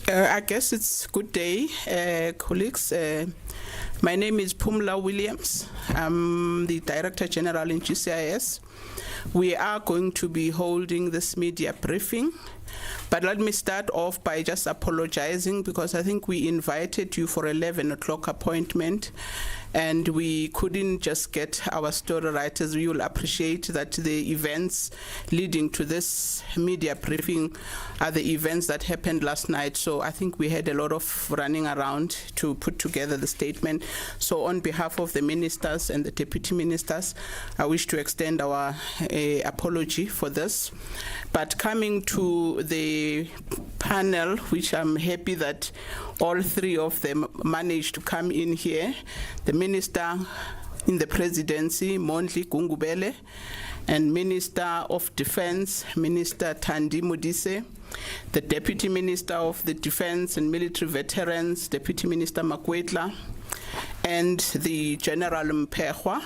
I guess it's good day, colleagues. My name is Pumla Williams. I'm the Director General in GCIS. We are going to be holding this media briefing, but let me start off by just apologizing because I think we invited you for 11 o'clock appointment and we couldn't just get our story right. As we will appreciate that the events leading to this media briefing are the events that happened last night. So I think we had a lot of running around to put together the statement. So on behalf of the ministers and the deputy ministers, I wish to extend our apology for this. But coming to the panel, which I'm happy that all three of them managed to come in here, the Minister in the Presidency, Mondli Gungubele, and Minister of Defense, Minister Thandi Modise, the Deputy Minister of the Defense and Military Veterans, Deputy Minister Makwetla, and the General Mpehwa.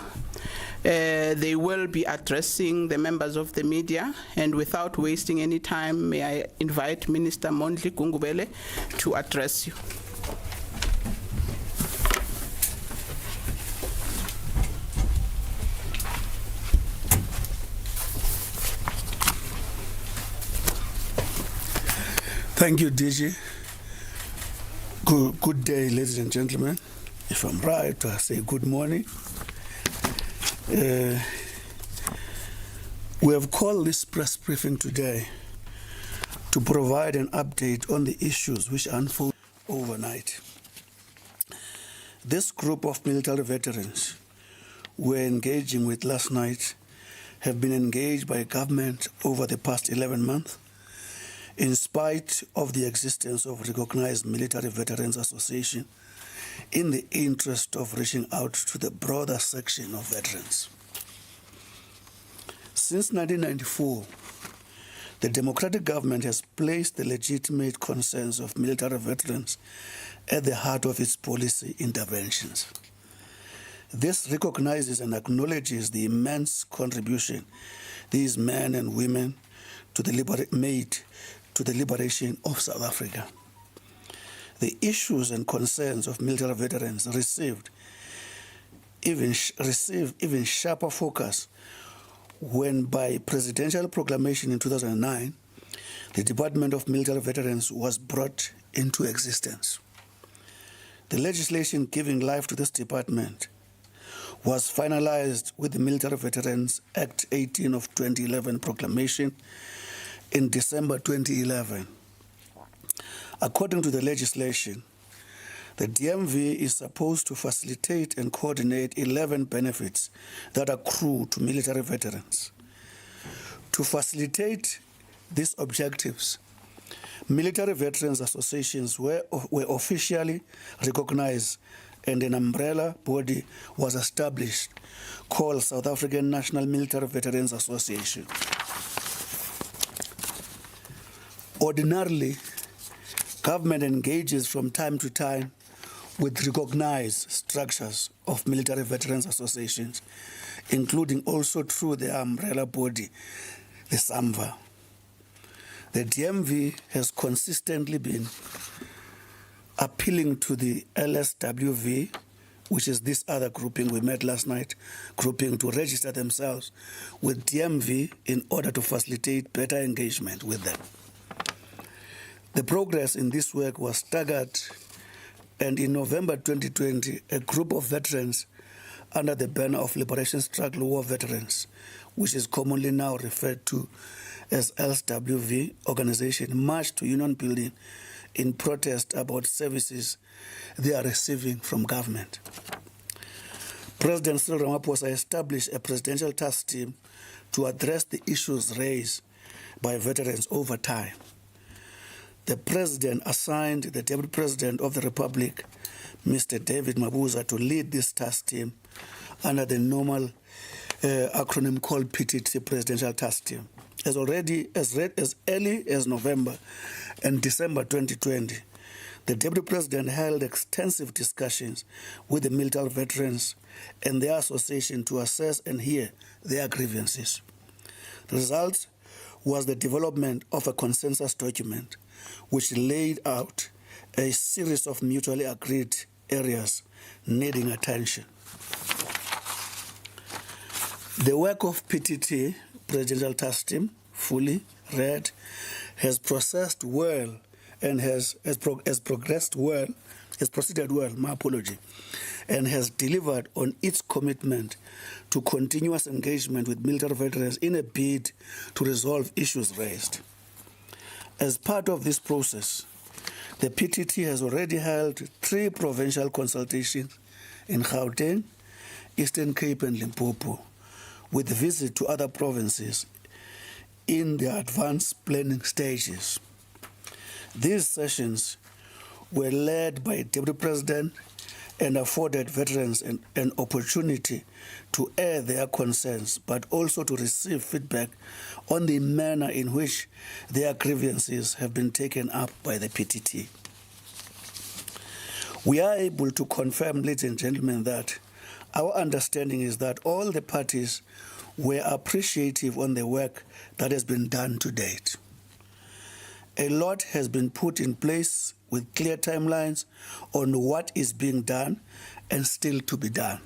They will be addressing the members of the media, and without wasting any time, may I invite Minister Mondli Gungubele to address you. Thank you, DG. Good day, ladies and gentlemen. If I'm right, I say good morning. We have called this press briefing today to provide an update on the issues which unfolded overnight. This group of military veterans we're engaging with last night have been engaged by government over the past 11 months in spite of the existence of recognized military veterans association in the interest of reaching out to the broader section of veterans. Since 1994, the democratic government has placed the legitimate concerns of military veterans at the heart of its policy interventions. This recognizes and acknowledges the immense contribution these men and women made to the liberation of South Africa. The issues and concerns of military veterans received even sharper focus when, by presidential proclamation in 2009, the Department of Military Veterans was brought into existence. The legislation giving life to this department was finalized with the Military Veterans Act 18 of 2011 proclamation in December 2011. According to the legislation, the DMV is supposed to facilitate and coordinate 11 benefits that accrue to military veterans. To facilitate these objectives, military veterans associations were officially recognized and an umbrella body was established called South African National Military Veterans Association. Ordinarily, government engages from time to time with recognized structures of military veterans associations, including also through the umbrella body, the SAMVA. The DMV has consistently been appealing to the LSWV, which is this other grouping we met last night, grouping to register themselves with DMV in order to facilitate better engagement with them. The progress in this work was staggered, and in November 2020, a group of veterans under the banner of Liberation Struggle War Veterans, which is commonly now referred to as LSWV organization, marched to Union Building in protest about services they are receiving from government. President Cyril Ramaphosa established a presidential task team to address the issues raised by veterans over time. The President assigned the Deputy President of the Republic, Mr. David Mabuza, to lead this task team under the normal acronym called PTT, Presidential Task Team. As early as November and December 2020, the Deputy President held extensive discussions with the military veterans and their association to assess and hear their grievances. The results was the development of a consensus document which laid out a series of mutually agreed areas needing attention. The work of PTT, Presidential Task Team, fully read, has processed well and has proceeded well, my apology, and has delivered on its commitment to continuous engagement with military veterans in a bid to resolve issues raised. As part of this process, the PTT has already held 3 provincial consultations in Gauteng, Eastern Cape and Limpopo, with visit to other provinces in the advanced planning stages. These sessions were led by Deputy President and afforded veterans an opportunity to air their concerns, but also to receive feedback on the manner in which their grievances have been taken up by the PTT. We are able to confirm, ladies and gentlemen, that our understanding is that all the parties were appreciative on the work that has been done to date. A lot has been put in place with clear timelines on what is being done and still to be done.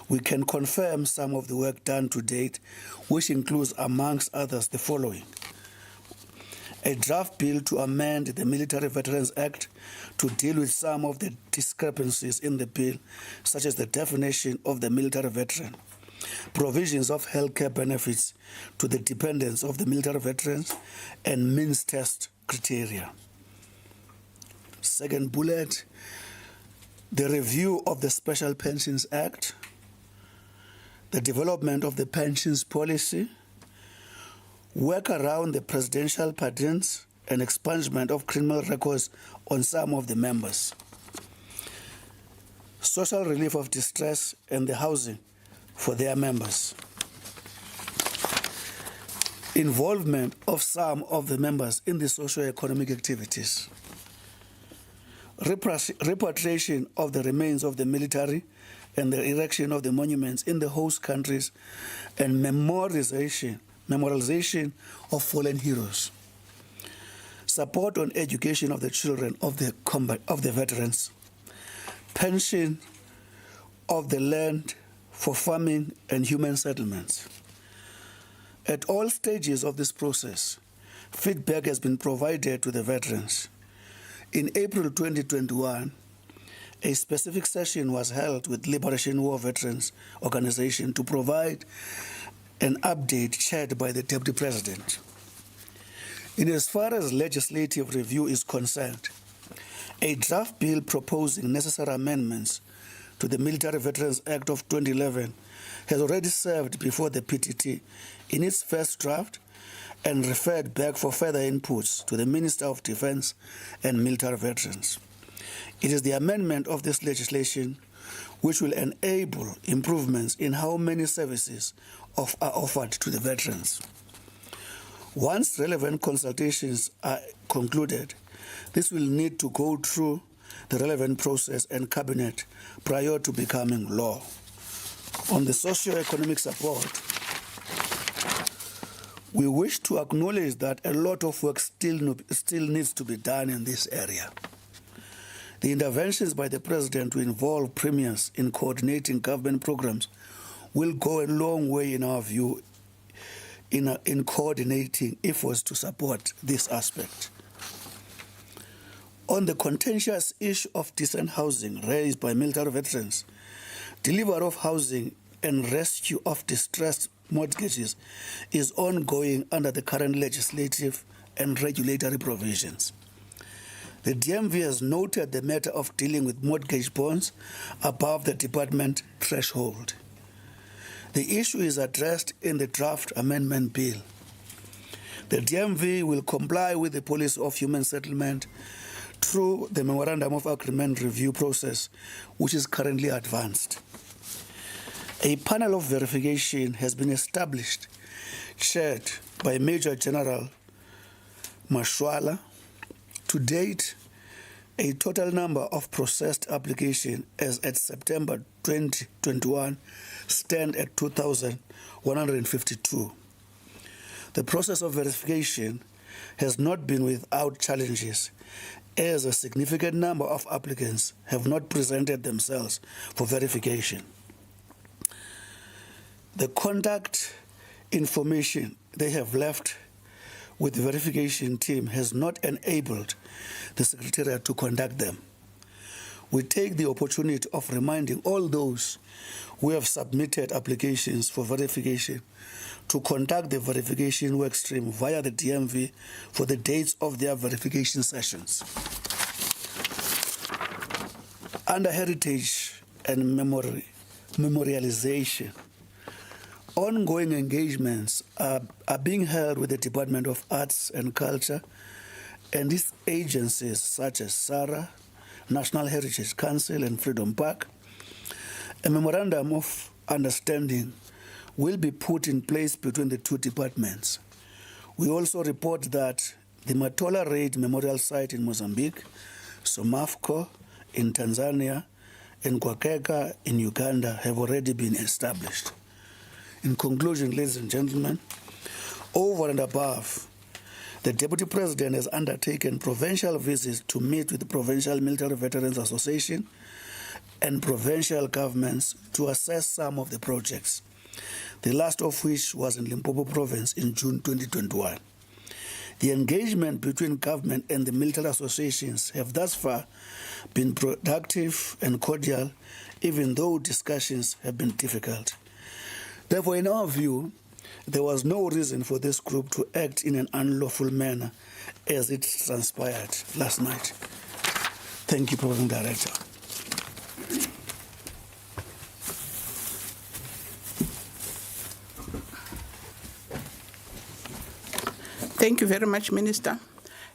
We can confirm some of the work done to date, which includes, amongst others, the following: a draft bill to amend the Military Veterans Act to deal with some of the discrepancies in the bill, such as the definition of the military veteran, provisions of healthcare benefits to the dependents of the military veterans, and means test criteria. Second bullet, the review of the Special Pensions Act, the development of the pensions policy, work around the presidential pardons, and expungement of criminal records on some of the members, social relief of distress and the housing for their members, involvement of some of the members in the socio-economic activities, repatriation of the remains of the military and the erection of the monuments in the host countries, and memorialization of fallen heroes, support on education of the children of the veterans, pension of the land for farming and human settlements. At all stages of this process, feedback has been provided to the veterans. In April 2021, a specific session was held with Liberation War Veterans Organization to provide an update chaired by the Deputy President. In as far as legislative review is concerned, a draft bill proposing necessary amendments to the Military Veterans Act of 2011 has already served before the PTT in its first draft and referred back for further inputs to the Minister of Defense and Military Veterans. It is the amendment of this legislation which will enable improvements in how many services are offered to the veterans. Once relevant consultations are concluded, this will need to go through the relevant process and cabinet prior to becoming law. On the socio-economic support, we wish to acknowledge that a lot of work still needs to be done in this area. The interventions by the President to involve premiers in coordinating government programs will go a long way, in our view, in coordinating efforts to support this aspect. On the contentious issue of decent housing raised by military veterans, delivery of housing and rescue of distressed mortgages is ongoing under the current legislative and regulatory provisions. The DMV has noted the matter of dealing with mortgage bonds above the department threshold. The issue is addressed in the draft amendment bill. The DMV will comply with the policy of human settlement through the Memorandum of Agreement review process, which is currently advanced. A panel of verification has been established, chaired by Major General Mashwala. To date, a total number of processed applications as at September 2021 stand at 2,152. The process of verification has not been without challenges, as a significant number of applicants have not presented themselves for verification. The contact information they have left with the verification team has not enabled the Secretariat to contact them. We take the opportunity of reminding all those who have submitted applications for verification to contact the verification workstream via the DMV for the dates of their verification sessions. Under heritage and memorialization, ongoing engagements are being held with the Department of Arts and Culture and its agencies such as SARA, National Heritage Council, and Freedom Park. A memorandum of understanding will be put in place between the two departments. We also report that the Matola Raid Memorial Site in Mozambique, Somafco in Tanzania, and Kwakeka in Uganda have already been established. In conclusion, ladies and gentlemen, over and above, the Deputy President has undertaken provincial visits to meet with the Provincial Military Veterans Association and provincial governments to assess some of the projects, the last of which was in Limpopo Province in June 2021. The engagement between government and the military associations have thus far been productive and cordial, even though discussions have been difficult. Therefore, in our view, there was no reason for this group to act in an unlawful manner as it transpired last night. Thank you, Program Director. Thank you very much, Minister.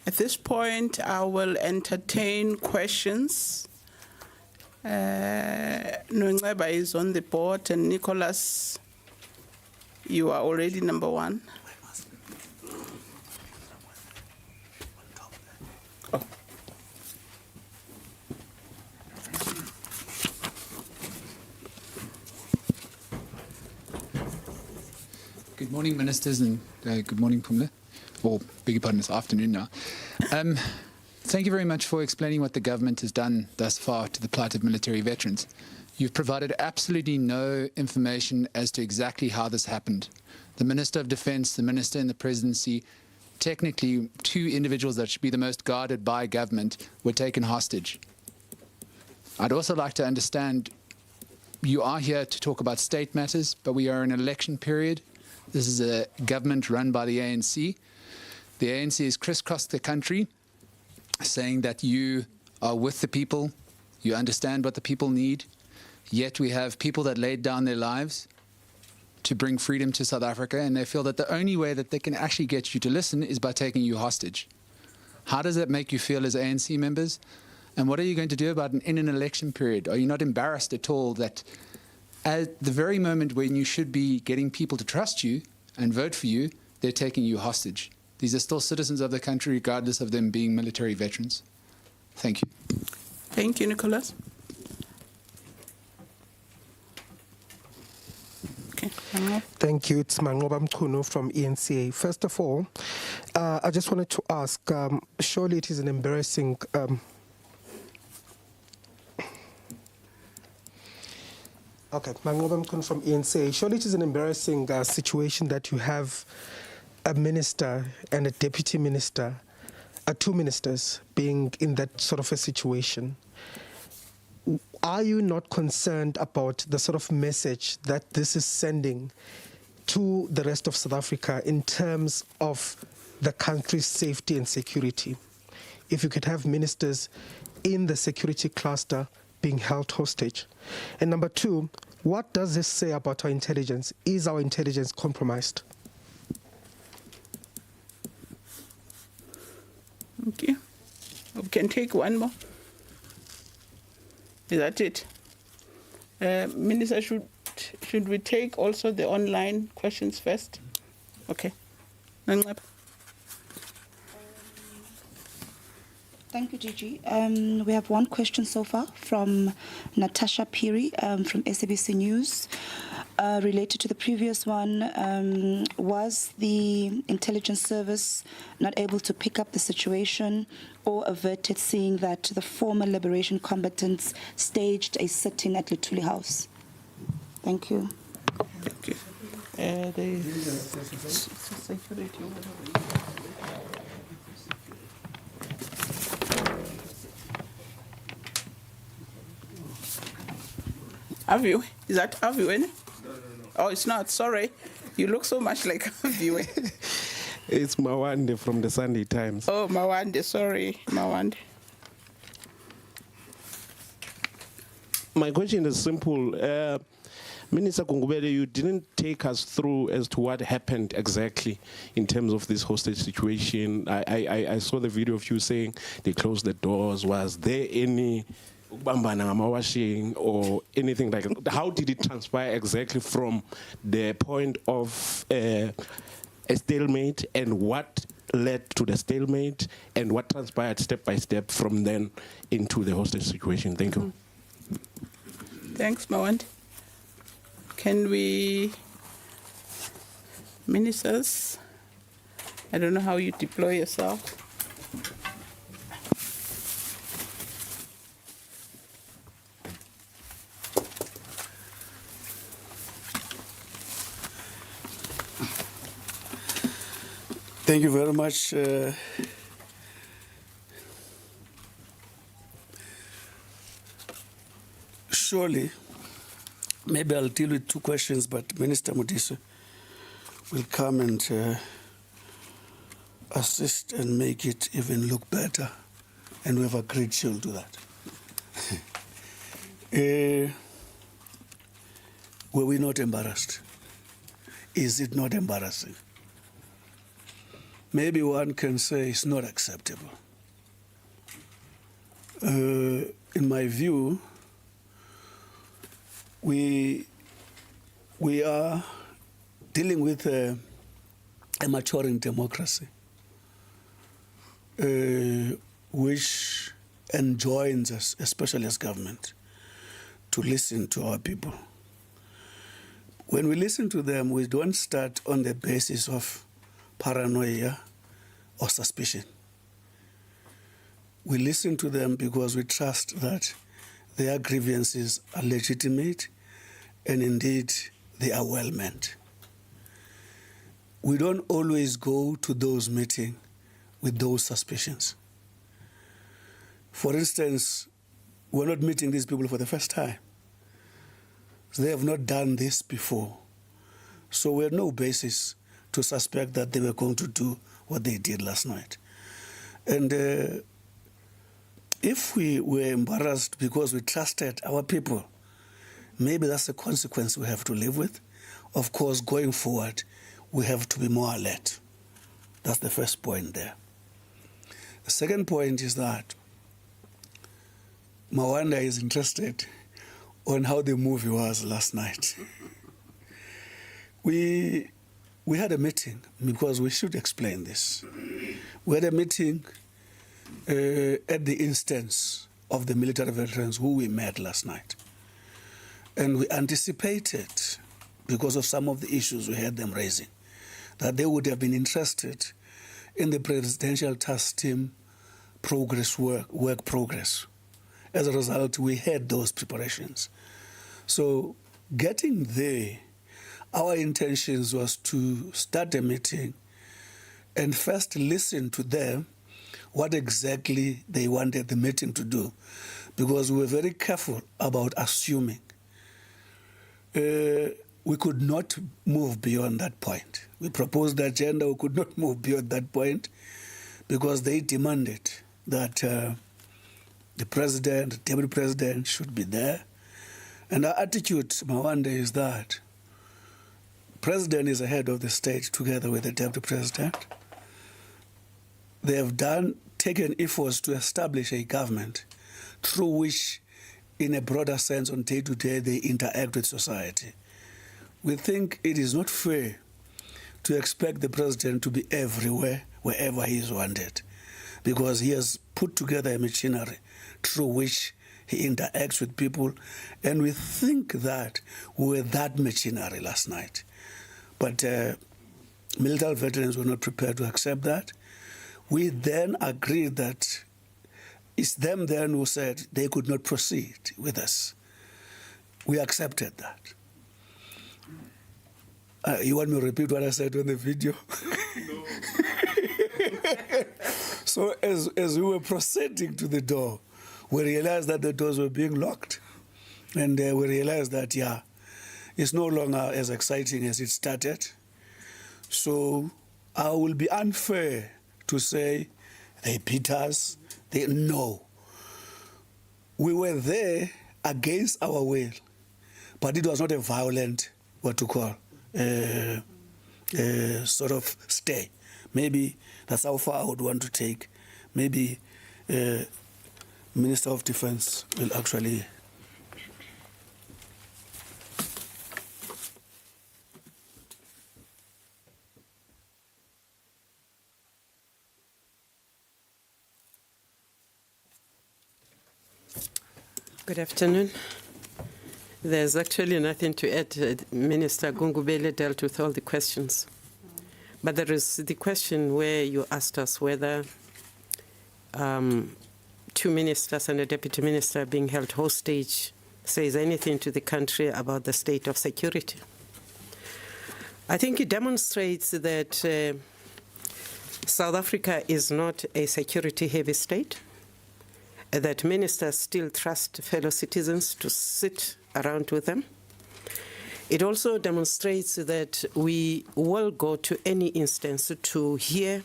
At this point, I will entertain questions. Nongceba is on the board, and Nicholas, you are already number one. Oh. Good morning, Ministers, and good morning, Pumla. Or, beg your pardon, it's afternoon now. Thank you very much for explaining what the government has done thus far to the plight of military veterans. You've provided absolutely no information as to exactly how this happened. The Minister of Defence, the Minister in the Presidency, technically two individuals that should be the most guarded by government, were taken hostage. I'd also like to understand, you are here to talk about state matters, but we are in an election period. This is a government run by the ANC. The ANC has crisscrossed the country, saying that you are with the people, you understand what the people need, yet we have people that laid down their lives to bring freedom to South Africa, and they feel that the only way that they can actually get you to listen is by taking you hostage. How does that make you feel as ANC members? And what are you going to do about it in an election period? Are you not embarrassed at all that at the very moment when you should be getting people to trust you and vote for you, they're taking you hostage? These are still citizens of the country, regardless of them being military veterans. Thank you. Thank you, Nicholas. Okay. Thank you. It's Mangoba Mkunu from ENCA. First of all, I just wanted to ask, surely it is an embarrassing Okay, Mangoba Mkunu from ENCA. Surely it is an embarrassing situation that you have a minister and a deputy minister, two ministers being in that sort of a situation. Are you not concerned about the sort of message that this is sending to the rest of South Africa in terms of the country's safety and security? If you could have ministers in the security cluster being held hostage. And number two, what does this say about our intelligence? Is our intelligence compromised? Okay. We can take one more. Is that it? Minister, should we take also the online questions first? Okay. Thank you, Gigi. We have one question so far from Natasha Piri from SABC News. Related to the previous one, was the intelligence service not able to pick up the situation or avert it, seeing that the former liberation combatants staged a sit-in at Luthuli House? Thank you. Thank you. Aviwe? Is that Aviwe? No. Oh, it's not. Sorry. You look so much like Aviwe. It's Mawande from the Sunday Times. Oh, Mawande. Sorry, Mawande. My question is simple. Minister Kungubele, you didn't take us through as to what happened exactly in terms of this hostage situation. I saw the video of you saying they closed the doors. Was there any washing or anything like that? How did it transpire exactly from the point of a stalemate, and what led to the stalemate, and what transpired step by step from then into the hostage situation? Thank you. Thanks, Mawande. Can we, ministers, I don't know how you deploy yourself. Thank you very much. Surely, maybe I'll deal with two questions, but Minister Mabuza will come and assist and make it even look better, and we have agreed she'll do that. Were we not embarrassed? Is it not embarrassing? Maybe one can say it's not acceptable. In my view, we are dealing with a maturing democracy, which enjoins us, especially as government, to listen to our people. When we listen to them, we don't start on the basis of paranoia or suspicion. We listen to them because we trust that their grievances are legitimate and indeed they are well meant. We don't always go to those meetings with those suspicions. For instance, we're not meeting these people for the first time. They have not done this before. So we have no basis to suspect that they were going to do what they did last night. And if we were embarrassed because we trusted our people, maybe that's a consequence we have to live with. Of course, going forward, we have to be more alert. That's the first point there. The second point is that Mawande is interested on how the movie was last night. We had a meeting, because we should explain this. We had a meeting at the instance of the military veterans who we met last night. And we anticipated, because of some of the issues we had them raising, that they would have been interested in the presidential task team work progress. As a result, we had those preparations. So getting there, our intentions was to start a meeting and first listen to them what exactly they wanted the meeting to do, because we were very careful about assuming. We could not move beyond that point. We proposed the agenda, we could not move beyond that point because they demanded that the president, the deputy president should be there. And our attitude, Mawande, is that president is the head of the state together with the deputy president. They have taken efforts to establish a government through which, in a broader sense, on day-to-day, they interact with society. We think it is not fair to expect the president to be everywhere, wherever he is wanted, because he has put together a machinery through which he interacts with people, and we think that we were that machinery last night. But military veterans were not prepared to accept that. We then agreed that it's them then who said they could not proceed with us. We accepted that. You want me to repeat what I said on the video? No. So as we were proceeding to the door, we realized that the doors were being locked. And we realized that, yeah, it's no longer as exciting as it started. So I will be unfair to say they beat us. No. We were there against our will, but it was not a violent, sort of stay. Maybe that's how far I would want to take. Maybe Minister of Defense will actually. Good afternoon. There's actually nothing to add. Minister Gungubele dealt with all the questions. But there is the question where you asked us whether 2 ministers and a deputy minister being held hostage says anything to the country about the state of security. I think it demonstrates that South Africa is not a security-heavy state, that ministers still trust fellow citizens to sit around with them. It also demonstrates that we will go to any instance to hear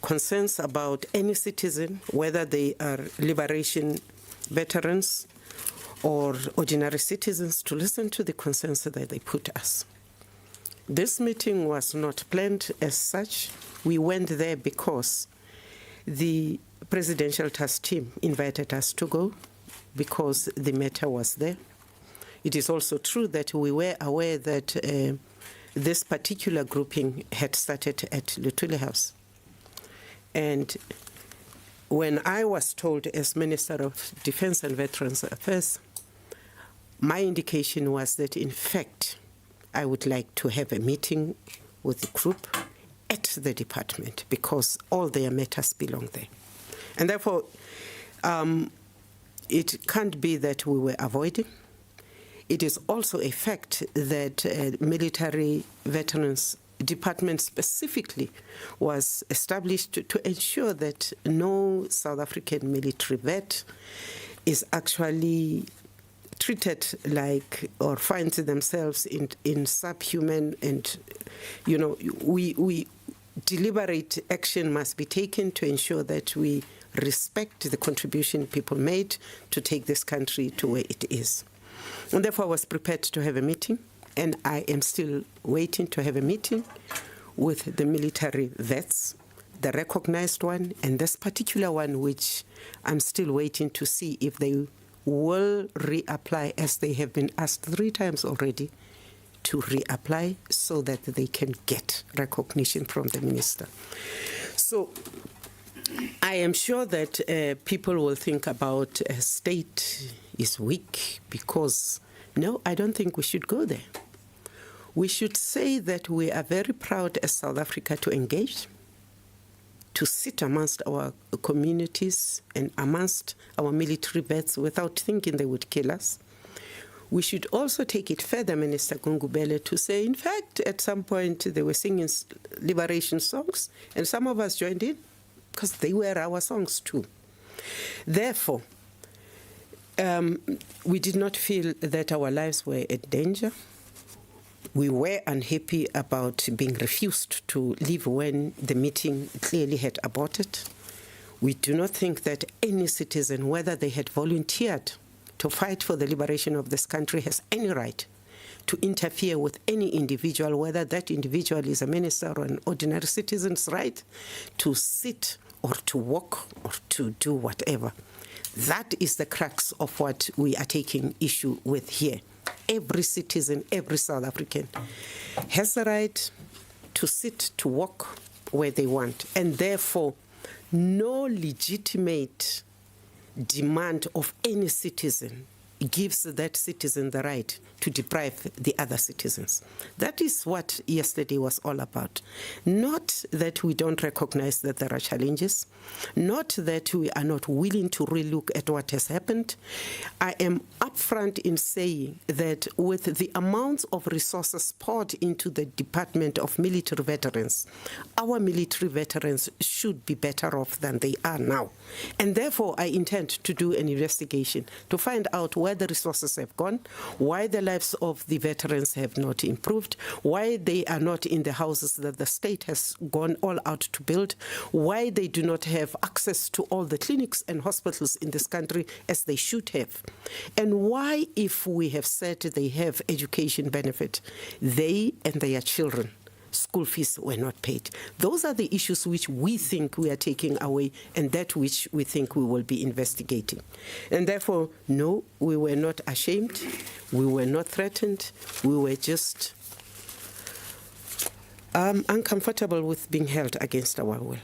concerns about any citizen, whether they are liberation veterans or ordinary citizens, to listen to the concerns that they put us. This meeting was not planned as such. We went there because the presidential task team invited us to go because the matter was there. It is also true that we were aware that this particular grouping had started at Lutuli House. And when I was told as Minister of Defense and Veterans Affairs, my indication was that, in fact, I would like to have a meeting with the group at the department because all their matters belong there. And therefore, it can't be that we were avoiding. It is also a fact that military veterans department specifically was established to ensure that no South African military vet is actually treated like or finds themselves in subhuman, and we deliberate action must be taken to ensure that we respect the contribution people made to take this country to where it is. And therefore I was prepared to have a meeting, and I am still waiting to have a meeting with the military vets, the recognized one, and this particular one which I'm still waiting to see if they will reapply, as they have been asked 3 times already to reapply so that they can get recognition from the minister. So I am sure that people will think about a state is weak because, no, I don't think we should go there. We should say that we are very proud as South Africa to engage, to sit amongst our communities and amongst our military vets without thinking they would kill us. We should also take it further, Minister Gungubele, to say, in fact, at some point they were singing liberation songs, and some of us joined in because they were our songs too. Therefore, we did not feel that our lives were in danger. We were unhappy about being refused to leave when the meeting clearly had aborted. We do not think that any citizen, whether they had volunteered to fight for the liberation of this country, has any right to interfere with any individual, whether that individual is a minister or an ordinary citizen's right to sit or to walk or to do whatever. That is the crux of what we are taking issue with here. Every citizen, every South African has the right to sit, to walk where they want, and therefore no legitimate demand of any citizen gives that citizen the right to deprive the other citizens. That is what yesterday was all about. Not that we don't recognize that there are challenges, not that we are not willing to relook at what has happened. I am upfront in saying that with the amounts of resources poured into the Department of Military Veterans, our military veterans should be better off than they are now. And therefore, I intend to do an investigation to find out where the resources have gone, why the lives of the veterans have not improved, why they are not in the houses that the state has gone all out to build, why they do not have access to all the clinics and hospitals in this country as they should have, and why, if we have said they have education benefit, they and their children, school fees were not paid. Those are the issues which we think we are taking away and that which we think we will be investigating. And therefore, no, we were not ashamed, we were not threatened, we were just uncomfortable with being held against our will.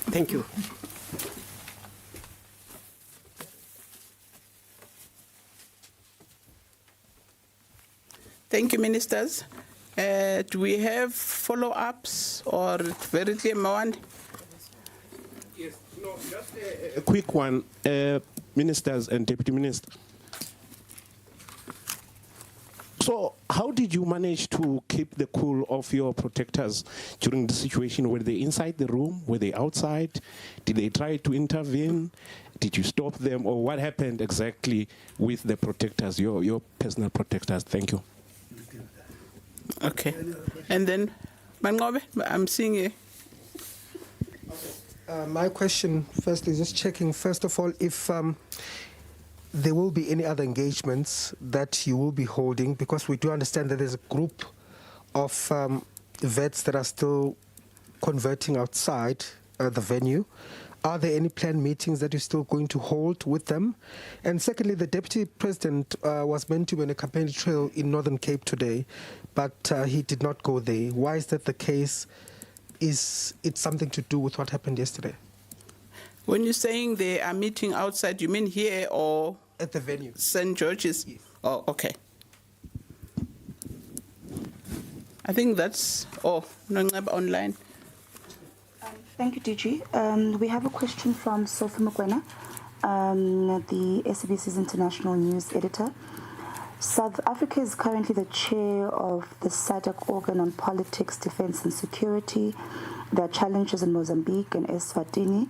Thank you. Thank you, ministers. Do we have follow-ups or very clear one? Yes, no, just a quick one, ministers and deputy minister. So how did you manage to keep the cool of your protectors during the situation? Were they inside the room? Were they outside? Did they try to intervene? Did you stop them? Or what happened exactly with the protectors, your personal protectors? Thank you. Okay. And then, Mangobe, I'm seeing you. My question first is just checking, first of all, if there will be any other engagements that you will be holding, because we do understand that there's a group of vets that are still converting outside the venue. Are there any planned meetings that you're still going to hold with them? And secondly, the Deputy President was meant to be on a campaign trail in Northern Cape today, but he did not go there. Why is that the case? Is it something to do with what happened yesterday? When you're saying they are meeting outside, you mean here or? At the venue. St. George's? Yes. Oh, okay. I think that's, Nongab online. Thank you, DG. We have a question from Sophie Mokwena, the SABC's international news editor. South Africa is currently the chair of the SADC organ on politics, defense and security. There are challenges in Mozambique and Eswatini.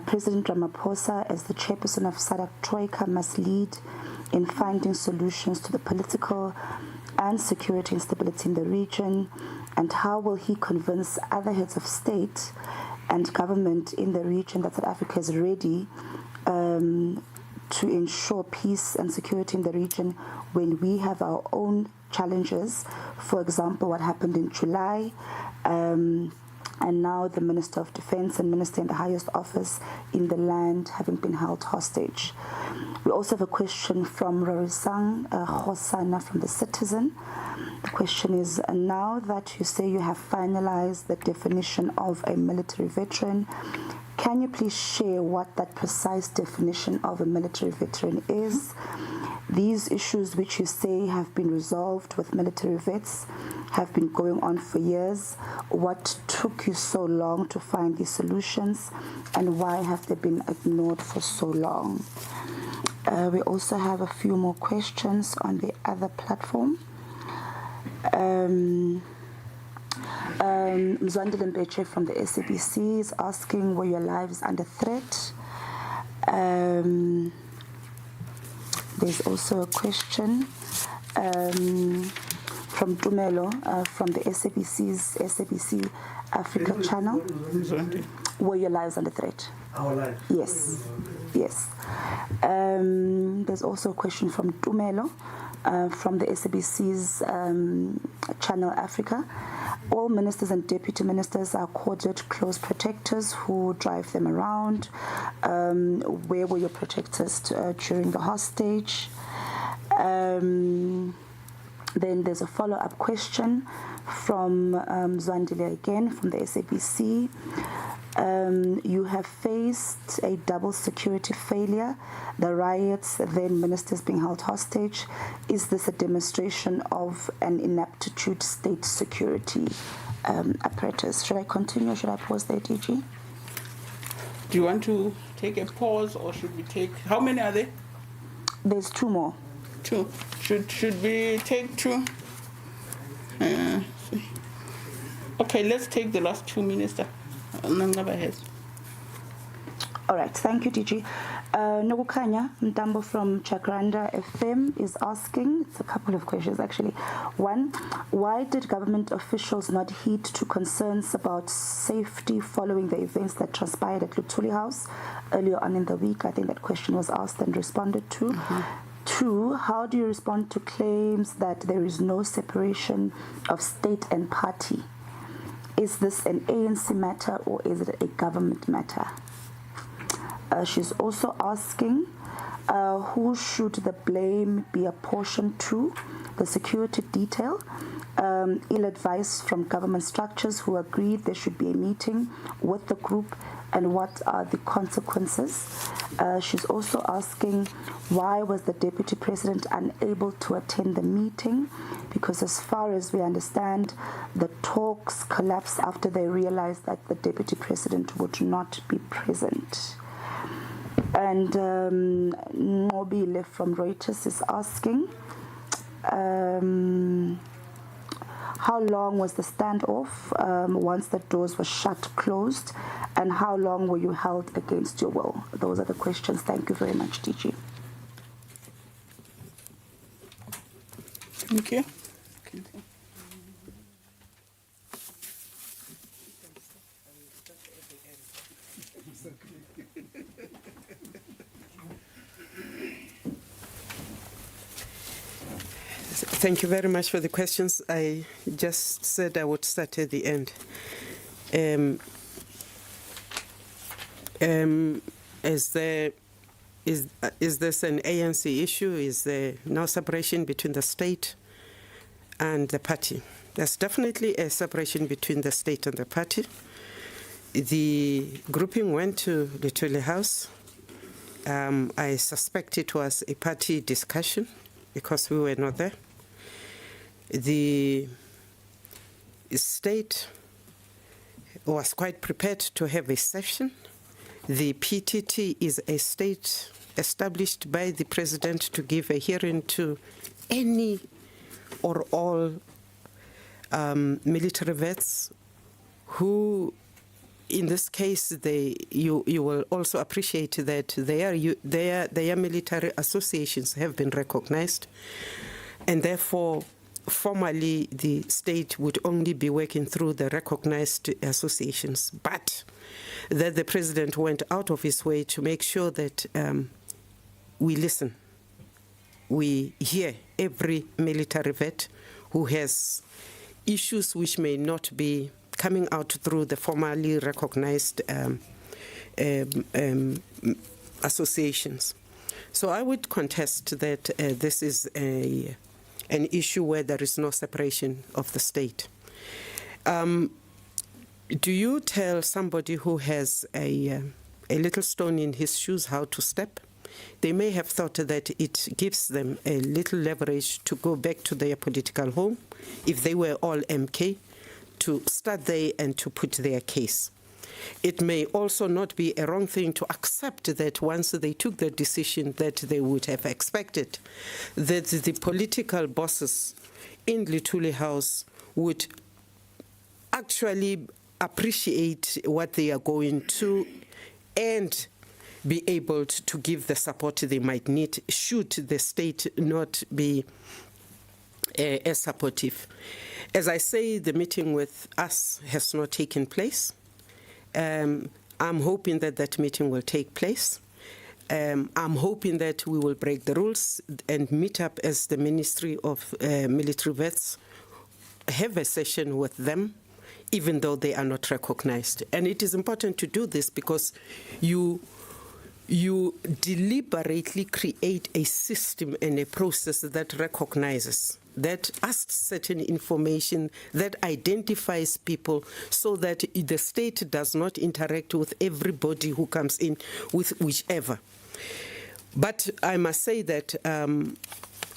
President Ramaphosa, as the chairperson of SADC Troika, must lead in finding solutions to the political and security instability in the region. And how will he convince other heads of state and government in the region that South Africa is ready to ensure peace and security in the region when we have our own challenges? For example, what happened in July, and now the Minister of Defense and Minister in the highest office in the land having been held hostage. We also have a question from Rorisang Hosana from The Citizen. The question is, now that you say you have finalized the definition of a military veteran, can you please share what that precise definition of a military veteran is? These issues which you say have been resolved with military vets have been going on for years. What took you so long to find these solutions, and why have they been ignored for so long? We also have a few more questions on the other platform. Mzwandile Mbeche from the SABC is asking, were your lives under threat? There's also a question from Tumelo from the SABC's SABC Africa channel. Were your lives under threat? Our lives? Yes, yes. There's also a question from Tumelo from the SABC's channel Africa. All ministers and deputy ministers are accorded close protectors who drive them around. Where were your protectors during the hostage? Then there's a follow-up question from Zwandile again from the SABC. You have faced a double security failure, the riots, then ministers being held hostage. Is this a demonstration of an inaptitude state security apparatus? Should I continue or should I pause there, DG? Do you want to take a pause or should we take, how many are there? There's two more. Two. Should we take two? Okay, let's take the last two, Minister. All right, thank you, DG. Nokukanya Ndambo from Chakranda FM is asking, it's a couple of questions actually. One, why did government officials not heed to concerns about safety following the events that transpired at Luthuli House earlier on in the week? I think that question was asked and responded to. Two, how do you respond to claims that there is no separation of state and party? Is this an ANC matter or is it a government matter? She's also asking, who should the blame be apportioned to? The security detail, ill advice from government structures who agreed there should be a meeting with the group, and what are the consequences? She's also asking, why was the Deputy President unable to attend the meeting? Because as far as we understand, the talks collapsed after they realized that the Deputy President would not be present. And Mobile from Reuters is asking, how long was the standoff once the doors were closed, and how long were you held against your will? Those are the questions. Thank you very much, DG. Thank you. Thank you very much for the questions. I just said I would start at the end. Is this an ANC issue? Is there no separation between the state and the party? There's definitely a separation between the state and the party. The grouping went to the Luthuli House. I suspect it was a party discussion because we were not there. The state was quite prepared to have a session. The PTT is a state established by the president to give a hearing to any or all military vets who, in this case, you will also appreciate that their military associations have been recognized, and therefore formally the state would only be working through the recognized associations, but that the president went out of his way to make sure that we listen. We hear every military vet who has issues which may not be coming out through the formally recognized associations. So I would contest that this is an issue where there is no separation of the state. Do you tell somebody who has a little stone in his shoes how to step? They may have thought that it gives them a little leverage to go back to their political home, if they were all MK, to start there and to put their case. It may also not be a wrong thing to accept that once they took the decision that they would have expected that the political bosses in Luthuli House would actually appreciate what they are going to and be able to give the support they might need should the state not be as supportive. As I say, the meeting with us has not taken place. I'm hoping that that meeting will take place. I'm hoping that we will break the rules and meet up as the Ministry of Military Vets, have a session with them, even though they are not recognized. And it is important to do this because you deliberately create a system and a process that recognizes that asks certain information, that identifies people, so that the state does not interact with everybody who comes in with whichever. But I must say that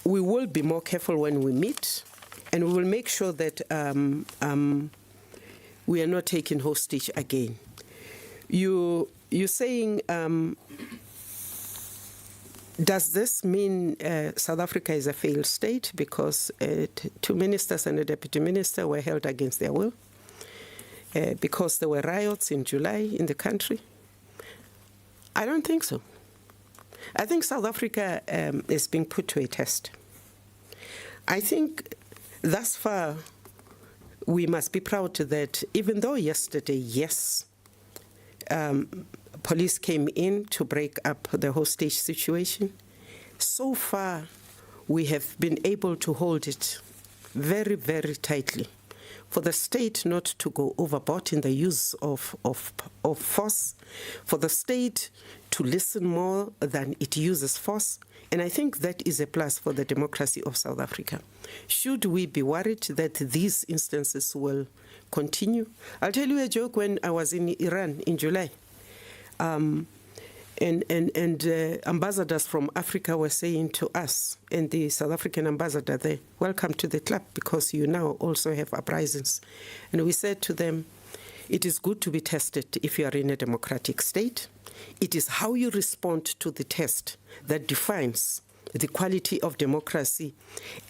we will be more careful when we meet, and we will make sure that we are not taken hostage again. You're saying, does this mean South Africa is a failed state because 2 ministers and a deputy minister were held against their will? Because there were riots in July in the country? I don't think so. I think South Africa is being put to a test. I think thus far we must be proud that even though yesterday, yes, police came in to break up the hostage situation, so far we have been able to hold it very, very tightly. For the state not to go overboard in the use of force, for the state to listen more than it uses force, and I think that is a plus for the democracy of South Africa. Should we be worried that these instances will continue? I'll tell you a joke. When I was in Iran in July, ambassadors from Africa were saying to us, and the South African ambassador there, welcome to the club because you now also have uprisings. And we said to them, it is good to be tested if you are in a democratic state. It is how you respond to the test that defines the quality of democracy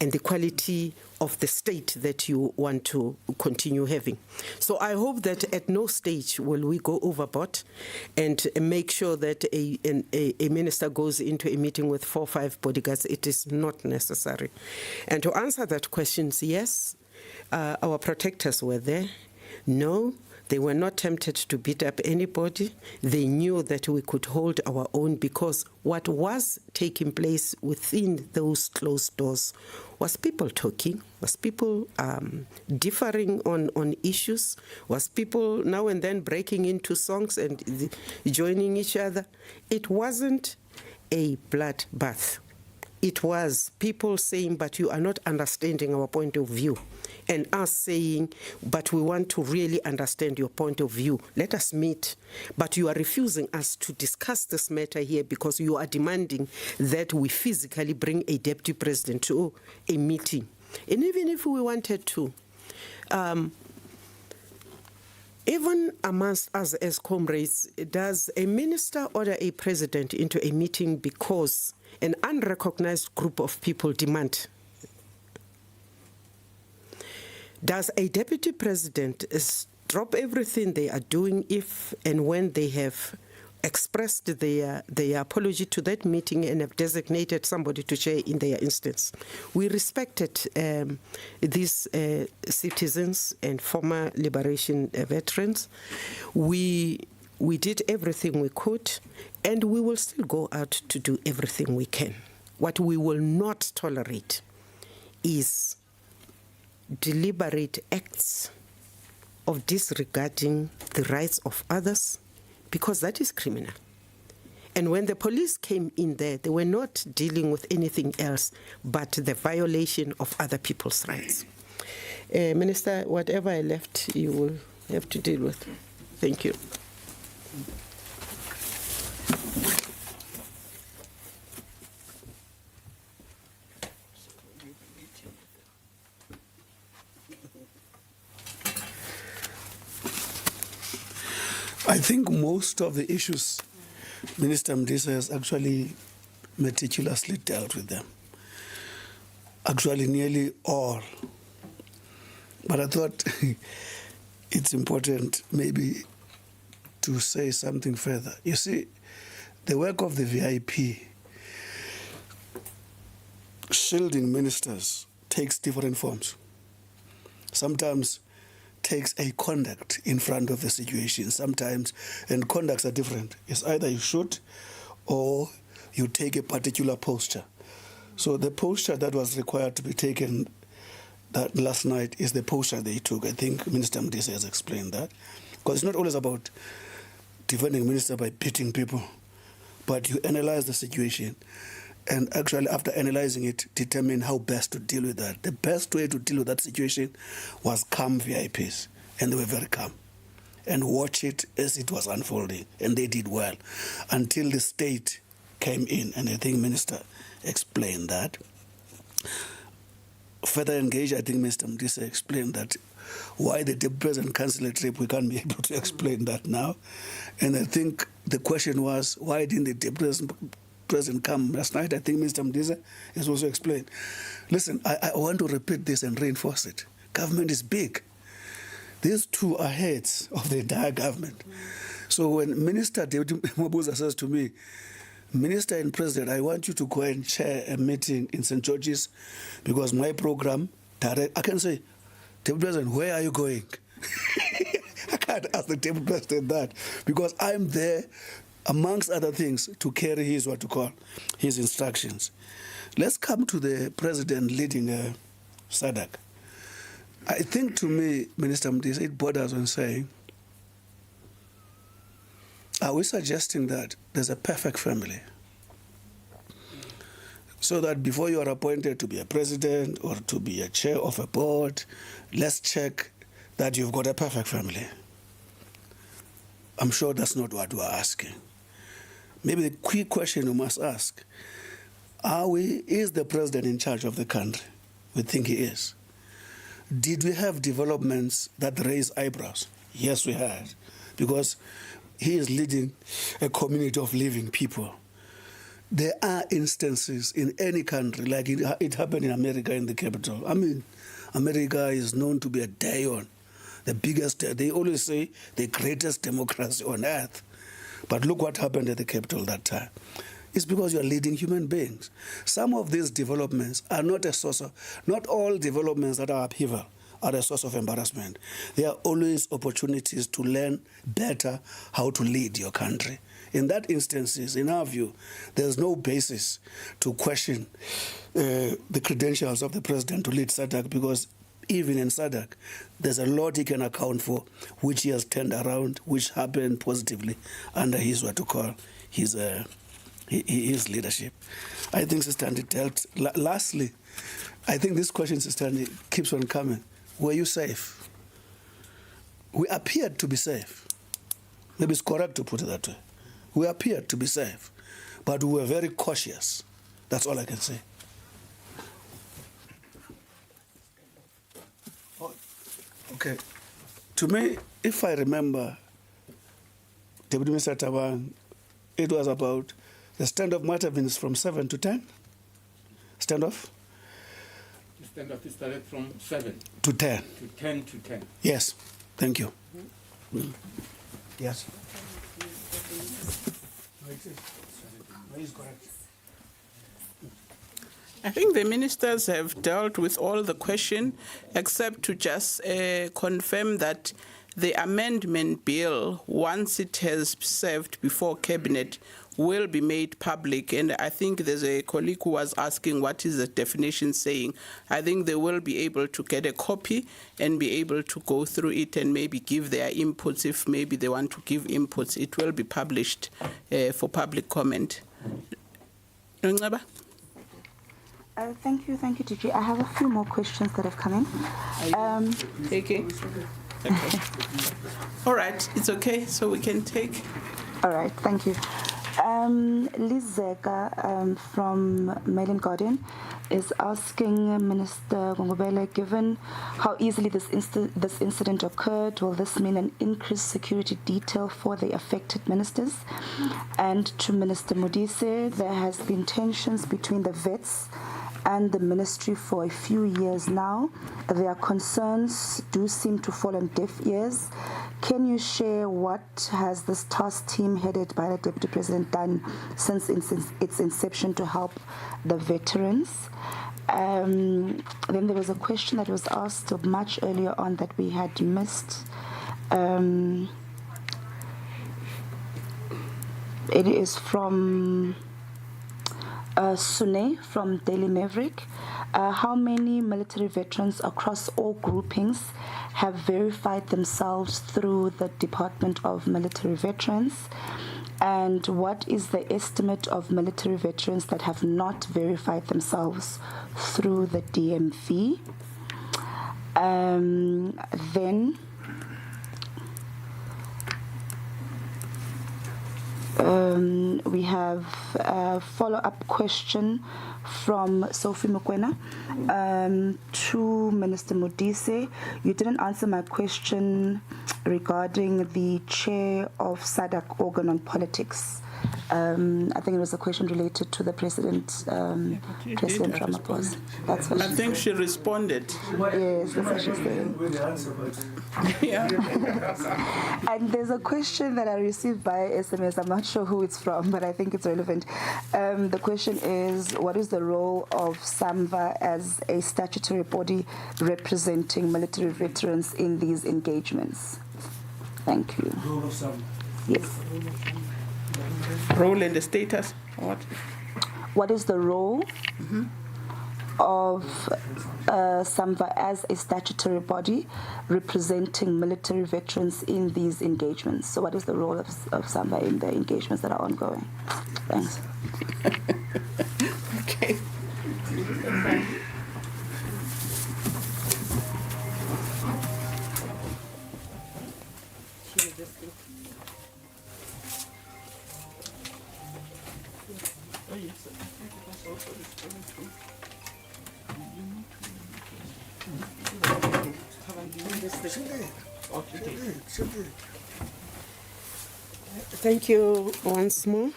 and the quality of the state that you want to continue having. So I hope that at no stage will we go overboard and make sure that a minister goes into a meeting with 4 or 5 bodyguards. It is not necessary. And to answer that question, yes, our protectors were there. No, they were not tempted to beat up anybody. They knew that we could hold our own because what was taking place within those closed doors was people talking, was people differing on issues, was people now and then breaking into songs and joining each other. It wasn't a bloodbath. It was people saying, but you are not understanding our point of view. And us saying, but we want to really understand your point of view. Let us meet. But you are refusing us to discuss this matter here because you are demanding that we physically bring a deputy president to a meeting. And even if we wanted to, even amongst us as comrades, does a minister order a president into a meeting because an unrecognized group of people demand? Does a deputy president drop everything they are doing if and when they have expressed their apology to that meeting and have designated somebody to chair in their instance? We respected these citizens and former liberation veterans. We did everything we could, and we will still go out to do everything we can. What we will not tolerate is deliberate acts of disregarding the rights of others, because that is criminal. And when the police came in there, they were not dealing with anything else but the violation of other people's rights. Minister, whatever I left, you will have to deal with. Thank you. I think most of the issues, Minister Mabuza has actually meticulously dealt with them. Actually, nearly all. But I thought it's important maybe to say something further. You see, the work of the VIP, shielding ministers, takes different forms. Sometimes takes a conduct in front of the situation sometimes, and conducts are different. It's either you shoot or you take a particular posture. So the posture that was required to be taken that last night is the posture they took. I think Minister Mabuza has explained that. Because it's not always about defending minister by beating people, but you analyze the situation and actually, after analyzing it, determine how best to deal with that. The best way to deal with that situation was calm VIPs, and they were very calm, and watch it as it was unfolding, and they did well, until the state came in, and I think Minister explained that. Further engage, I think Mr. Mabuza explained that why the Deputy President cancelled a trip, we can't be able to explain that now. And I think the question was, why didn't the Deputy President come last night? I think Mr. Mabuza has also explained. Listen, I want to repeat this and reinforce it. Government is big. These two are heads of the entire government. So when Minister David Mabuza says to me, Minister and President, I want you to go and chair a meeting in St. George's because my program, direct, I can say, Deputy President, where are you going? I can't ask the Deputy President that because I'm there, amongst other things, to carry his instructions. Let's come to the President leading SADC. I think to me, Minister Mabuza, it borders on saying, are we suggesting that there's a perfect family? So that before you are appointed to be a president or to be a chair of a board, let's check that you've got a perfect family. I'm sure that's not what we're asking. Maybe the key question you must ask, is the president in charge of the country? We think he is. Did we have developments that raise eyebrows? Yes, we had, because he is leading a community of living people. There are instances in any country, like it happened in America in the capital. I mean, America is known to be a dion, the biggest, they always say the greatest democracy on earth. But look what happened at the capital that time. It's because you are leading human beings. Some of these developments are not a source of, not all developments that are upheaval are a source of embarrassment. There are always opportunities to learn better how to lead your country. In that instances, in our view, there's no basis to question the credentials of the president to lead SADC, because even in SADC, there's a lot he can account for, which he has turned around, which happened positively under his his leadership. I think Sister Andy dealt. Lastly, I think this question, Sister Andy, keeps on coming. Were you safe? We appeared to be safe. Maybe it's correct to put it that way. We appeared to be safe, but we were very cautious. That's all I can say. Oh, okay. To me, if I remember, Deputy Minister Tabang, it was about the standoff might have been from 7 to 10. Standoff? The standoff started from 7 to 10. To 10 to 10. Yes. Thank you. Mm-hmm. Yes. I think the ministers have dealt with all the question, except to just confirm that the amendment bill, once it has served before Cabinet, will be made public. And I think there's a colleague who was asking what is the definition saying. I think they will be able to get a copy and be able to go through it and maybe give their inputs if maybe they want to give inputs. It will be published for public comment. Ngaba? Thank you, DG. I have a few more questions that have come in. Taking? Okay. All right, it's okay, so we can take. All right, thank you. Liz Zeka from Mail and Guardian is asking Minister Gungubele, given how easily this incident occurred, will this mean an increased security detail for the affected ministers? And to Minister Mabuza, there has been tensions between the vets and the ministry for a few years now. Their concerns do seem to fall on deaf ears. Can you share what has this task team headed by the Deputy President done since its inception to help the veterans? Then there was a question that was asked much earlier on that we had missed. It is from Sune from Daily Maverick. How many military veterans across all groupings have verified themselves through the Department of Military Veterans? And what is the estimate of military veterans that have not verified themselves through the DMV? Then we have a follow-up question from Sophie Mokwena to Minister Modise. You didn't answer my question regarding the chair of SADC organ on politics. I think it was a question related to the President, President Ramaphosa. That's what I think she responded. Yes, that's what she said. Yeah. And there's a question that I received by SMS. I'm not sure who it's from, but I think it's relevant. The question is, what is the role of SAMVA as a statutory body representing military veterans in these engagements? Thank you. Role of SAMVA. Yes. Role and the status. What is the role of SAMVA as a statutory body representing military veterans in these engagements? So what is the role of SAMVA in the engagements that are ongoing? Thanks. Okay. Thank you once more.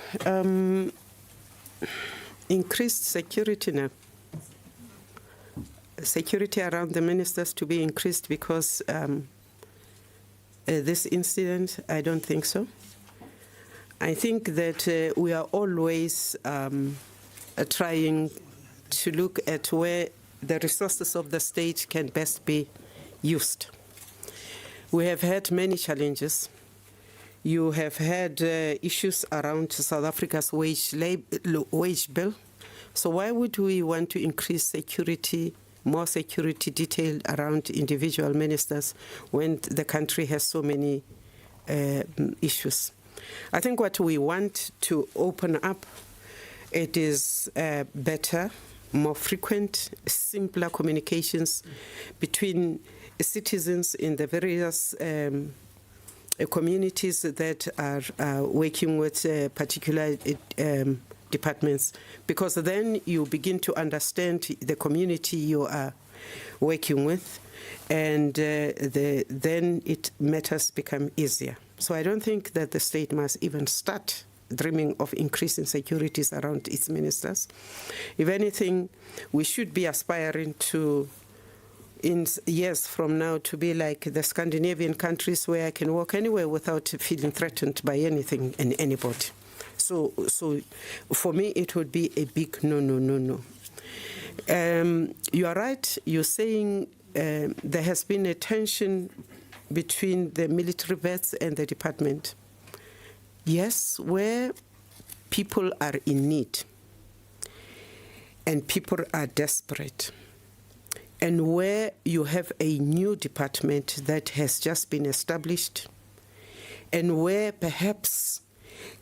Increased security now. Security around the ministers to be increased because this incident, I don't think so. I think that we are always trying to look at where the resources of the state can best be used. We have had many challenges. You have had issues around South Africa's wage bill. So why would we want to increase security, more security detail around individual ministers when the country has so many issues? I think what we want to open up, it is better, more frequent, simpler communications between citizens in the various communities that are working with particular departments, because then you begin to understand the community you are working with, and then matters become easier. So I don't think that the state must even start dreaming of increasing securities around its ministers. If anything, we should be aspiring to, in years from now, to be like the Scandinavian countries where I can walk anywhere without feeling threatened by anything and anybody. So for me, it would be a big no, no, no, no. You are right. You're saying there has been a tension between the military vets and the department. Yes, where people are in need and people are desperate, and where you have a new department that has just been established, and where perhaps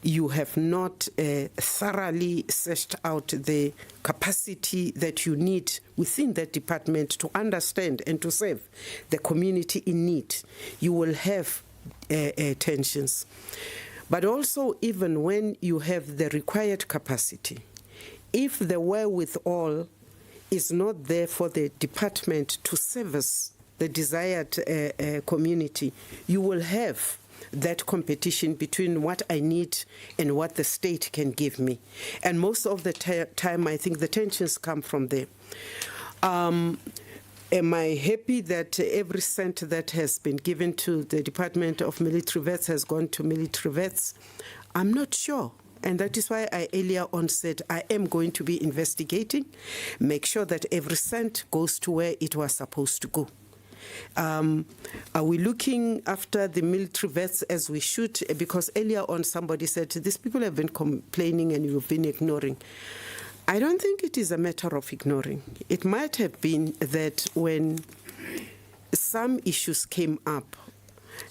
you have not thoroughly searched out the capacity that you need within that department to understand and to serve the community in need, you will have tensions. But also, even when you have the required capacity, if the wherewithal is not there for the department to service the desired community, you will have that competition between what I need and what the state can give me. And most of the time, I think the tensions come from there. Am I happy that every cent that has been given to the Department of Military Vets has gone to military vets? I'm not sure. And that is why I earlier on said I am going to be investigating, make sure that every cent goes to where it was supposed to go. Are we looking after the military vets as we should? Because earlier on somebody said, these people have been complaining and you've been ignoring. I don't think it is a matter of ignoring. It might have been that when some issues came up,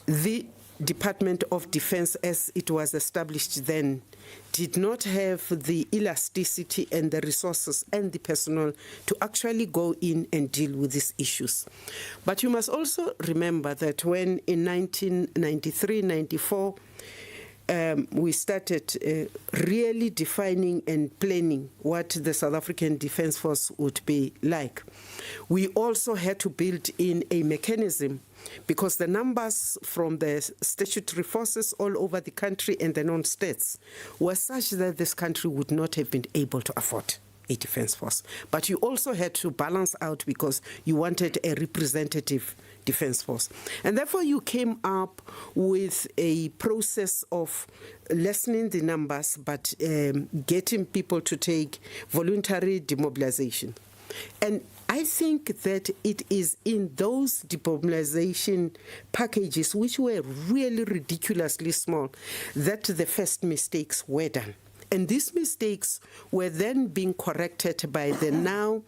the Department of Defense, as it was established then, did not have the elasticity and the resources and the personnel to actually go in and deal with these issues. But you must also remember that when in 1993-94, we started really defining and planning what the South African Defence Force would be like. We also had to build in a mechanism because the numbers from the statutory forces all over the country and the non-states were such that this country would not have been able to afford a defence force. But you also had to balance out because you wanted a representative defence force. And therefore you came up with a process of lessening the numbers but getting people to take voluntary demobilization. And I think that it is in those demobilization packages, which were really ridiculously small, that the first mistakes were done. And these mistakes were then being corrected by the now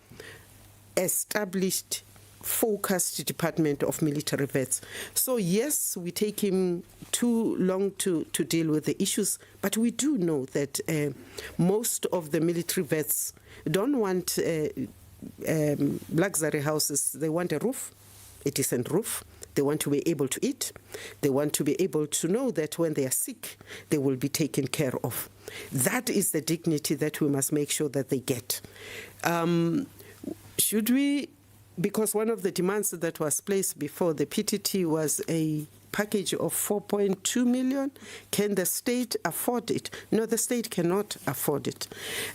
established focused Department of Military Vets. So yes, we take him too long to deal with the issues, but we do know that most of the military vets don't want luxury houses. They want a roof, a decent roof. They want to be able to eat. They want to be able to know that when they are sick, they will be taken care of. That is the dignity that we must make sure that they get. Should we, because one of the demands that was placed before the PTT was a package of 4.2 million, can the state afford it? No, the state cannot afford it.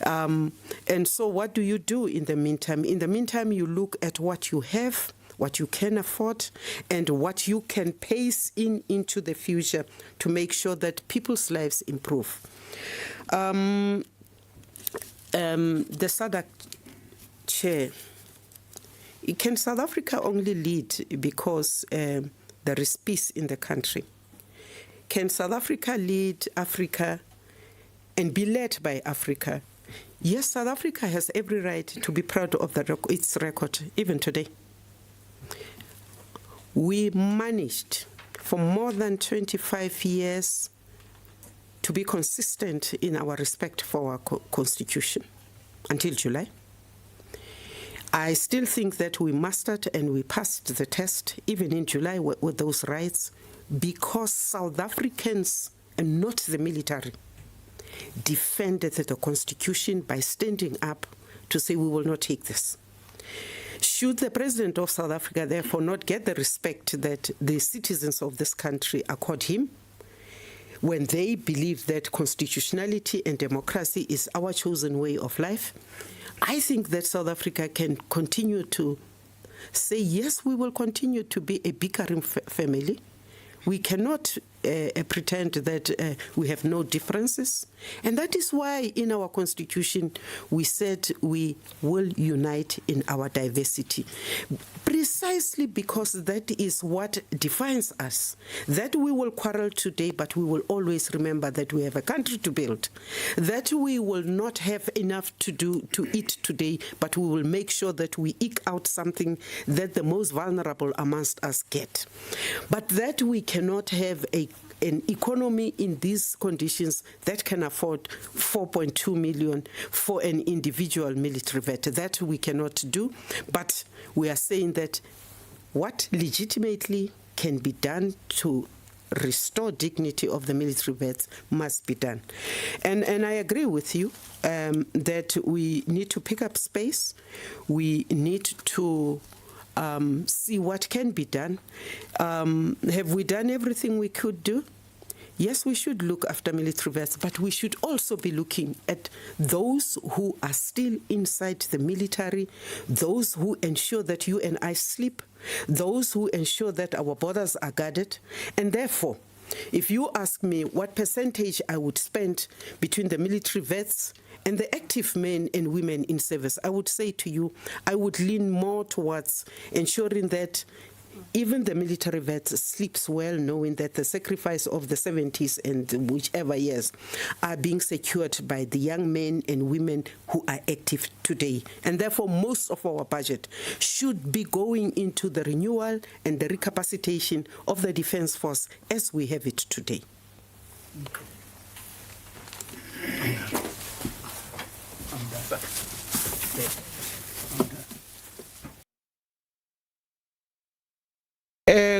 And so what do you do in the meantime? In the meantime, you look at what you have, what you can afford, and what you can pace into the future to make sure that people's lives improve. The SADC chair, can South Africa only lead because there is peace in the country? Can South Africa lead Africa and be led by Africa? Yes, South Africa has every right to be proud of its record, even today. We managed for more than 25 years to be consistent in our respect for our constitution until July. I still think that we mastered and we passed the test, even in July, with those rights, because South Africans, and not the military, defended the constitution by standing up to say we will not take this. Should the President of South Africa therefore not get the respect that the citizens of this country accord him, when they believe that constitutionality and democracy is our chosen way of life, I think that South Africa can continue to say, yes, we will continue to be a bickering family. We cannot pretend that we have no differences. And that is why in our constitution we said we will unite in our diversity. Precisely because that is what defines us. That we will quarrel today, but we will always remember that we have a country to build. That we will not have enough to eat today, but we will make sure that we eke out something that the most vulnerable amongst us get. But that we cannot have an economy in these conditions that can afford 4.2 million for an individual military vet. That we cannot do, but we are saying that what legitimately can be done to restore dignity of the military vets must be done. And I agree with you that we need to pick up space. We need to see what can be done. Have we done everything we could do? Yes, we should look after military vets, but we should also be looking at those who are still inside the military, those who ensure that you and I sleep, those who ensure that our borders are guarded. And therefore, if you ask me what percentage I would spend between the military vets and the active men and women in service, I would say to you, I would lean more towards ensuring that Even the military vet sleeps well knowing that the sacrifice of the 70s and whichever years are being secured by the young men and women who are active today. And therefore, most of our budget should be going into the renewal and the recapacitation of the Defence Force as we have it today.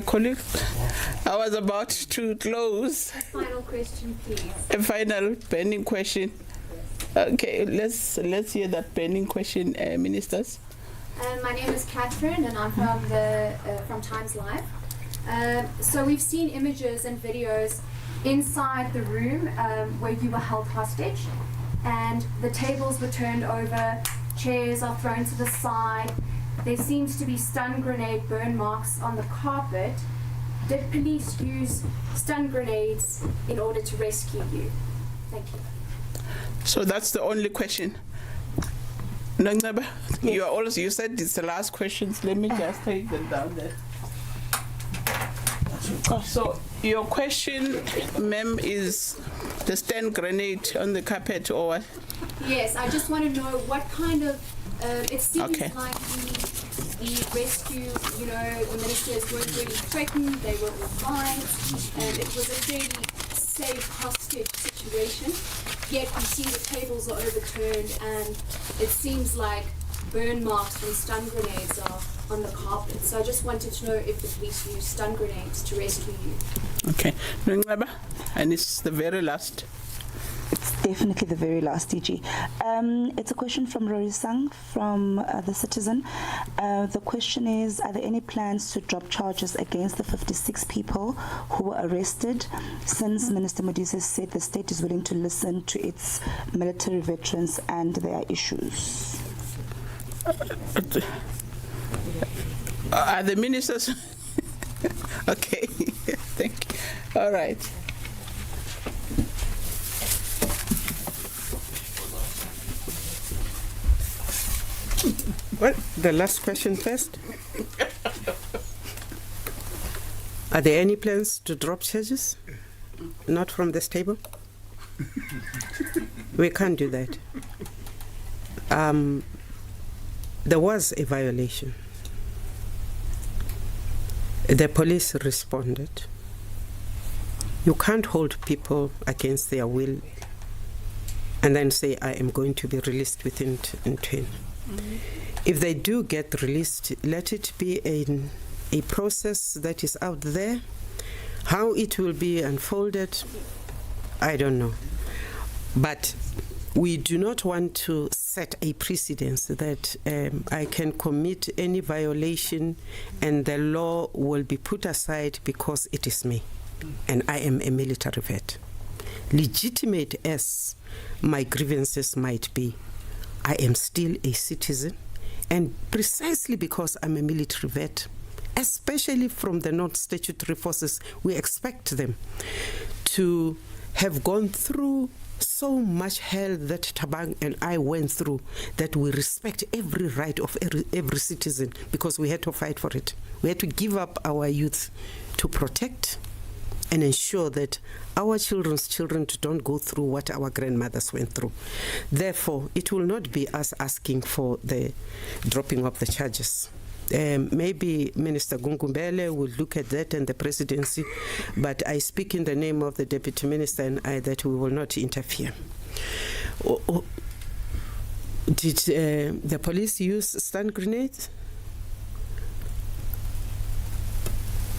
Colleagues, I was about to close. Final question, please. A final pending question. Okay, let's hear that pending question, ministers. My name is Catherine, and I'm from Times Live. So we've seen images and videos inside the room where you were held hostage, and the tables were turned over, chairs are thrown to the side. There seems to be stun grenade burn marks on the carpet. Did police use stun grenades in order to rescue you? Thank you. So that's the only question. Nangaba, yes. You said it's the last questions. Let me just take them down there. So your question, ma'am, is the stun grenade on the carpet or what? Yes, I just want to know what kind of, it seems Okay. like the rescue, the ministers weren't really threatened, they were all fine, and it was a fairly safe hostage situation. Yet we see the tables are overturned, and it seems like burn marks from stun grenades are on the carpet. So I just wanted to know if the police used stun grenades to rescue you. Okay. And it's the very last. It's definitely the very last, DG. It's a question from Rory Sang from The Citizen. The question is, are there any plans to drop charges against the 56 people who were arrested, since Minister Mabuza said the state is willing to listen to its military veterans and their issues? Are the ministers? Okay. Thank you. All right. Well, the last question first. Are there any plans to drop charges? Not from this table? We can't do that. There was a violation. The police responded. You can't hold people against their will and then say, I am going to be released within 10. If they do get released, let it be a process that is out there. How it will be unfolded, I don't know. But we do not want to set a precedence that I can commit any violation and the law will be put aside because it is me and I am a military vet. Legitimate as my grievances might be, I am still a citizen, and precisely because I'm a military vet, especially from the non-statutory forces, we expect them to have gone through so much hell that Tabang and I went through, that we respect every right of every citizen, because we had to fight for it. We had to give up our youth to protect and ensure that our children's children don't go through what our grandmothers went through. Therefore, it will not be us asking for the dropping of the charges. Maybe Minister Gungumbele will look at that and the presidency, but I speak in the name of the Deputy Minister and I that we will not interfere. Did the police use stun grenades?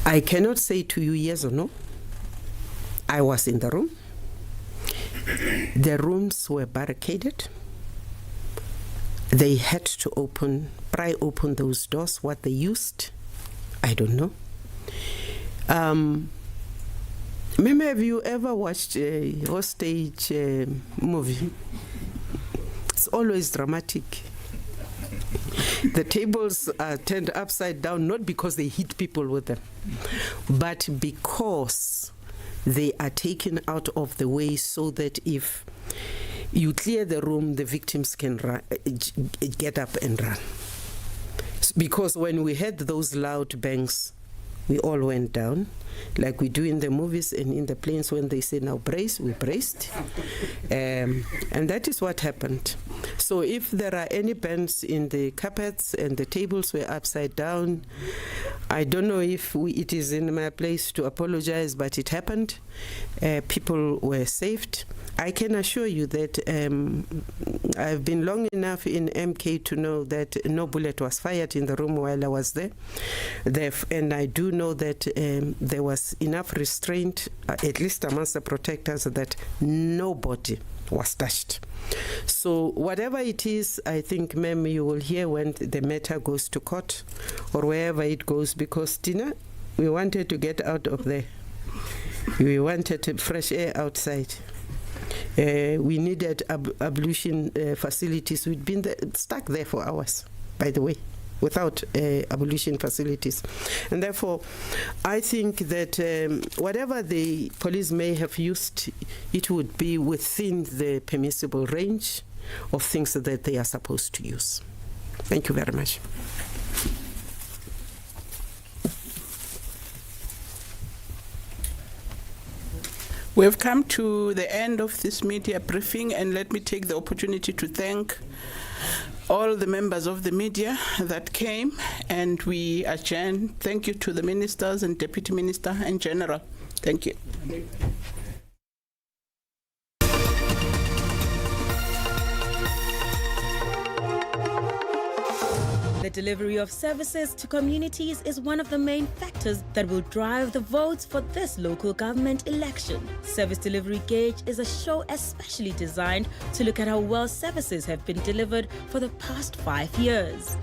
I cannot say to you yes or no. I was in the room. The rooms were barricaded. They had to pry open those doors. What they used, I don't know. Mama, have you ever watched a hostage movie? It's always dramatic. The tables are turned upside down, not because they hit people with them, but because they are taken out of the way so that if you clear the room, the victims can get up and run. Because when we had those loud bangs, We all went down, like we do in the movies and in the planes when they say, now brace, we braced. And that is what happened. So if there are any bends in the carpets and the tables were upside down, I don't know if it is in my place to apologize, but it happened. People were saved. I can assure you that I've been long enough in MK to know that no bullet was fired in the room while I was there. And I do know that there was enough restraint, at least amongst the protectors, that nobody was touched. So whatever it is, I think, ma'am, you will hear when the matter goes to court or wherever it goes, because, Tina, we wanted to get out of there. We wanted fresh air outside. We needed ablution facilities. We'd been stuck there for hours, by the way, without ablution facilities. And therefore, I think that whatever the police may have used, it would be within the permissible range of things that they are supposed to use. Thank you very much. We've come to the end of this media briefing, and let me take the opportunity to thank all the members of the media that came, and we adjourn. Thank you to the ministers and deputy minister and general. Thank you. The delivery of services to communities is one of the main factors that will drive the votes for this local government election. Service Delivery Gauge is a show especially designed to look at how well services have been delivered for the past 5 years.